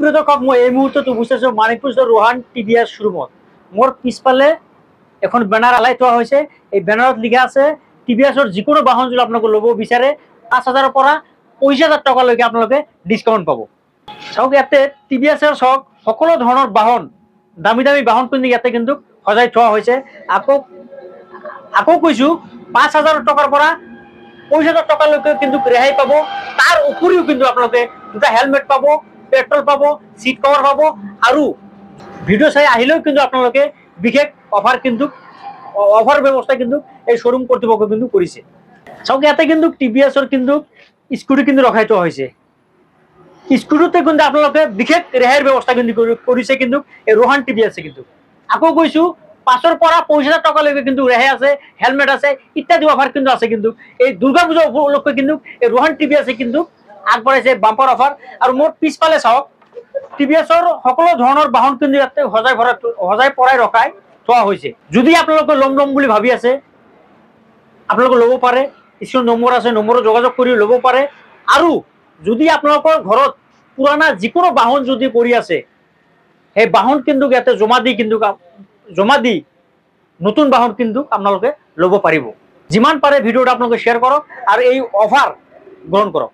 প্ৰিয় দৰ্শক, মই এই মুহূৰ্তত উপস্থিত আছো মানিকপুৰ ৰোহান টিভিএছ শ্বৰুমত। মোৰ পিছফালে এখন বেনাৰ আলাই থোৱা হৈছে। এই বেনাৰত লিখা আছে টিভিএছৰ যিকোনো বাহন যদি আপোনালোকে ল'ব বিচাৰে 5,000ৰ পৰা 25,000 টকালৈকে আপোনালোকে ডিছকাউণ্ট পাব। চাওক ইয়াতে টিভিএছৰ চাওক সকলো ধৰণৰ বাহন, দামী দামী বাহন কিন্তু ইয়াতে কিন্তু সজাই থোৱা হৈছে। আকৌ কৈছো 5,000 টকাৰ পৰা 25,000 টকালৈকে কিন্তু ৰেহাই পাব। তাৰ উপৰিও কিন্তু আপোনালোকে দুটা হেলমেট পাব, পেট্ৰল পাব, সিট কভাৰ পাব আৰু ভিডিঅ' চাই আহিলেও কিন্তু আপোনালোকে বিশেষ অফাৰ ব্যৱস্থা কিন্তু এই শ্বৰুম কৰ্তৃপক্ষ কিন্তু কৰিছে। চাওক ইয়াতে কিন্তু টিভিএছৰ কিন্তু স্কুটি কিন্তু ৰখাই থোৱা হৈছে। স্কুটিতে কিন্তু আপোনালোকে বিশেষ ৰেহাইৰ ব্যৱস্থা কিন্তু কৰিছে কিন্তু এই ৰোহান টিভিএছে। কিন্তু আকৌ কৈছো 5,000 পৰা 25,000 টকালৈকে কিন্তু ৰেহাই আছে, হেলমেট আছে, ইত্যাদি অফাৰ কিন্তু আছে। কিন্তু এই দুৰ্গা পূজা উপলক্ষে কিন্তু এই ৰোহান টিভিএছে কিন্তু আগবঢ়াইছে বাম্পাৰ অফাৰ। আৰু মোৰ পিছফালে চাওক টিভিএছৰ সকলো ধৰণৰ বাহন কিন্তু ইয়াতে সজাই পৰাই ৰখাই থোৱা হৈছে। যদি আপোনালোকে ল'ম বুলি ভাবি আছে আপোনালোকে ল'ব পাৰে। স্ক্ৰীন নম্বৰ আছে, নম্বৰত যোগাযোগ কৰি ল'ব পাৰে। আৰু যদি আপোনালোকৰ ঘৰত পুৰণা যিকোনো বাহন যদি পৰি আছে, সেই বাহন কিন্তু ইয়াতে জমা দি নতুন বাহন কিন্তু আপোনালোকে ল'ব পাৰিব। যিমান পাৰে ভিডিঅ'টো আপোনালোকে শ্বেয়াৰ কৰক আৰু এই অফাৰ গ্ৰহণ কৰক।